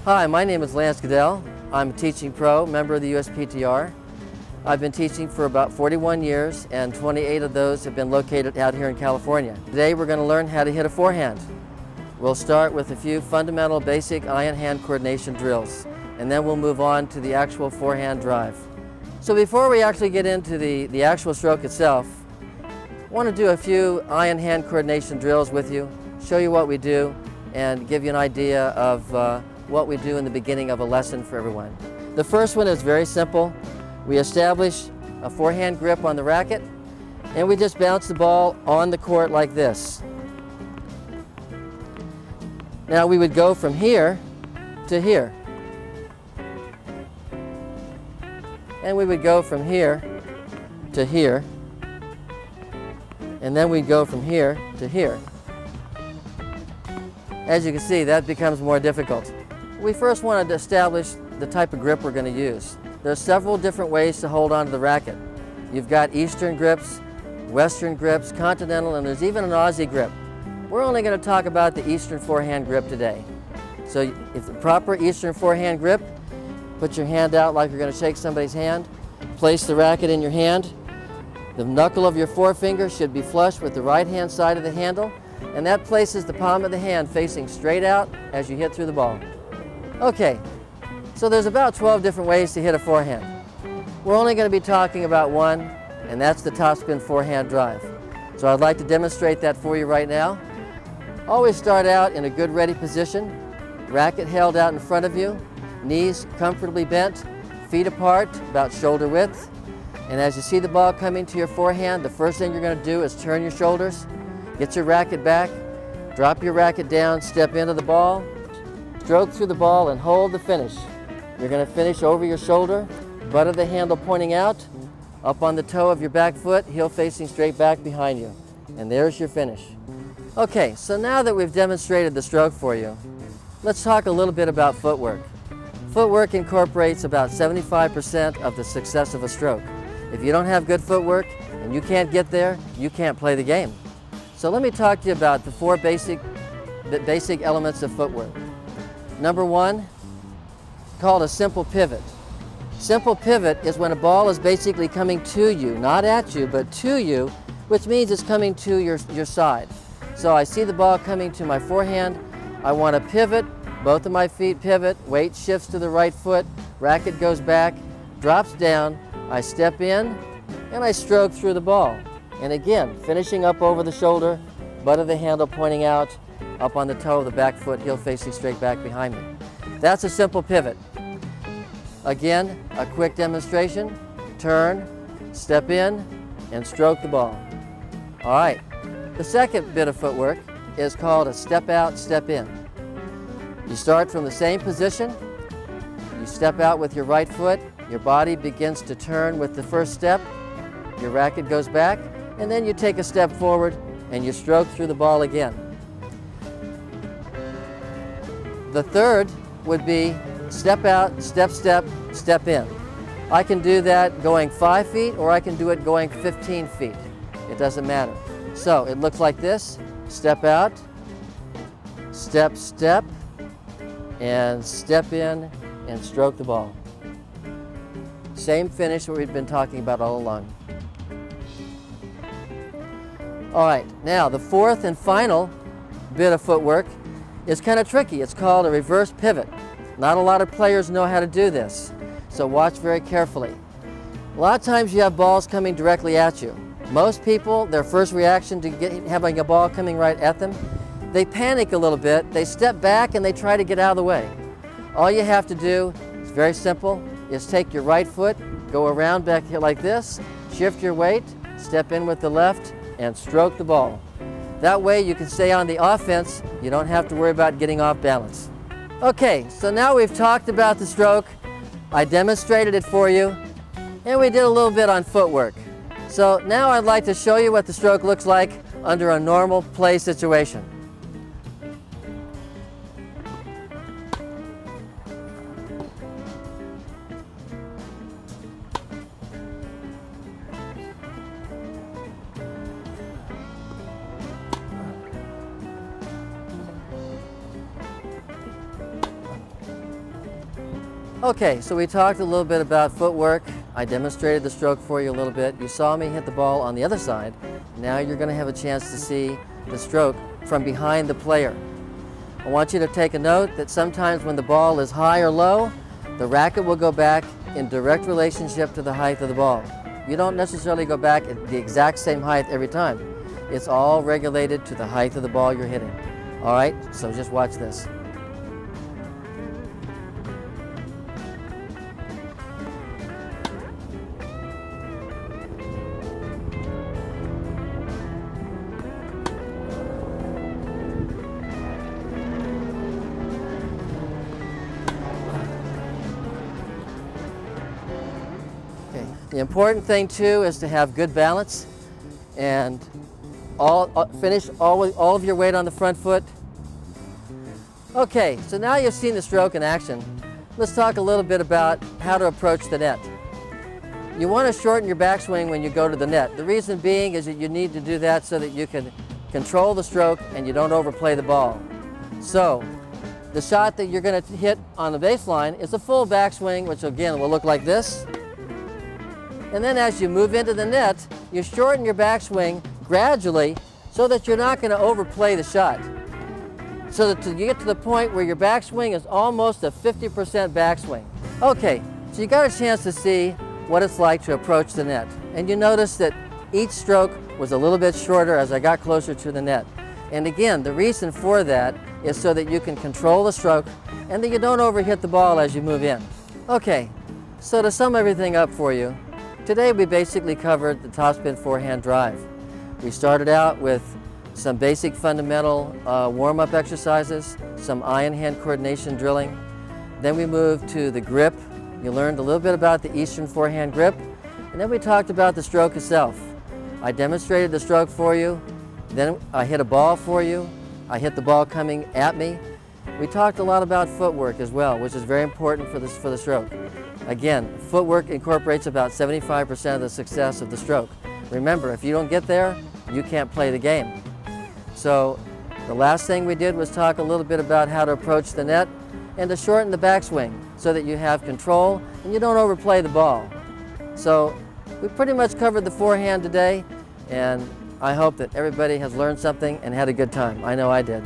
Hi, my name is Lance Goodell. I'm a teaching pro, member of the USPTR. I've been teaching for about 41 years, and 28 of those have been located out here in California. Today we're going to learn how to hit a forehand. We'll start with a few fundamental basic eye and hand coordination drills, and then we'll move on to the actual forehand drive. So before we actually get into the actual stroke itself, I want to do a few eye and hand coordination drills with you, show you what we do, and give you an idea of what we do in the beginning of a lesson for everyone. The first one is very simple. We establish a forehand grip on the racket, and we just bounce the ball on the court like this. Now we would go from here to here. And we would go from here to here. And then we'd go from here to here. As you can see, that becomes more difficult. We first want to establish the type of grip we're going to use. There's several different ways to hold onto the racket. You've got Eastern grips, Western grips, Continental, and there's even an Aussie grip. We're only going to talk about the Eastern forehand grip today. So if the proper Eastern forehand grip, put your hand out like you're going to shake somebody's hand, place the racket in your hand. The knuckle of your forefinger should be flush with the right hand side of the handle, and that places the palm of the hand facing straight out as you hit through the ball. Okay, so there's about 12 different ways to hit a forehand. We're only going to be talking about one, and that's the topspin forehand drive. So I'd like to demonstrate that for you right now. Always start out in a good ready position, racket held out in front of you, knees comfortably bent, feet apart, about shoulder width. And as you see the ball coming to your forehand, the first thing you're going to do is turn your shoulders, get your racket back, drop your racket down, step into the ball, stroke through the ball and hold the finish. You're going to finish over your shoulder, butt of the handle pointing out, up on the toe of your back foot, heel facing straight back behind you. And there's your finish. Okay, so now that we've demonstrated the stroke for you, let's talk a little bit about footwork. Footwork incorporates about 75% of the success of a stroke. If you don't have good footwork and you can't get there, you can't play the game. So let me talk to you about the four basic elements of footwork. Number one, called a simple pivot. Simple pivot is when a ball is basically coming to you, not at you, but to you, which means it's coming to your side. So I see the ball coming to my forehand. I want to pivot, both of my feet pivot, weight shifts to the right foot, racket goes back, drops down, I step in, and I stroke through the ball. And again, finishing up over the shoulder, butt of the handle pointing out, up on the toe of the back foot, heel facing straight back behind me. That's a simple pivot. Again, a quick demonstration, turn, step in, and stroke the ball. All right, the second bit of footwork is called a step out, step in. You start from the same position, you step out with your right foot, your body begins to turn with the first step, your racket goes back, and then you take a step forward and you stroke through the ball again. The third would be step out, step, step, step in. I can do that going 5 feet or I can do it going 15 feet. It doesn't matter. So it looks like this: step out, step, step, and step in and stroke the ball. Same finish what we've been talking about all along. All right, now the fourth and final bit of footwork is kind of tricky. It's called a reverse pivot. Not a lot of players know how to do this, so watch very carefully. A lot of times you have balls coming directly at you. Most people, their first reaction to having a ball coming right at them, they panic a little bit, they step back and they try to get out of the way. All you have to do, it's very simple, is take your right foot, go around back here like this, shift your weight, step in with the left, and stroke the ball. That way you can stay on the offense, you don't have to worry about getting off balance. Okay, so now we've talked about the stroke, I demonstrated it for you, and we did a little bit on footwork. So now I'd like to show you what the stroke looks like under a normal play situation. Okay, so we talked a little bit about footwork. I demonstrated the stroke for you a little bit. You saw me hit the ball on the other side. Now you're going to have a chance to see the stroke from behind the player. I want you to take a note that sometimes when the ball is high or low, the racket will go back in direct relationship to the height of the ball. You don't necessarily go back at the exact same height every time. It's all regulated to the height of the ball you're hitting. All right, so just watch this. The important thing too is to have good balance and finish all of your weight on the front foot. Okay, so now you've seen the stroke in action. Let's talk a little bit about how to approach the net. You want to shorten your backswing when you go to the net. The reason being is that you need to do that so that you can control the stroke and you don't overplay the ball. So the shot that you're going to hit on the baseline is a full backswing, which again will look like this. And then as you move into the net, you shorten your backswing gradually so that you're not going to overplay the shot. So that you get to the point where your backswing is almost a 50% backswing. Okay, so you got a chance to see what it's like to approach the net. And you notice that each stroke was a little bit shorter as I got closer to the net. And again, the reason for that is so that you can control the stroke and that you don't overhit the ball as you move in. Okay, so to sum everything up for you, today we basically covered the topspin forehand drive. We started out with some basic fundamental warm-up exercises, some eye and hand coordination drilling. Then we moved to the grip. You learned a little bit about the Eastern forehand grip. And then we talked about the stroke itself. I demonstrated the stroke for you. Then I hit a ball for you. I hit the ball coming at me. We talked a lot about footwork as well, which is very important for the stroke. Again, footwork incorporates about 75% of the success of the stroke. Remember, if you don't get there, you can't play the game. So the last thing we did was talk a little bit about how to approach the net and to shorten the backswing so that you have control and you don't overplay the ball. So we pretty much covered the forehand today, and I hope that everybody has learned something and had a good time. I know I did.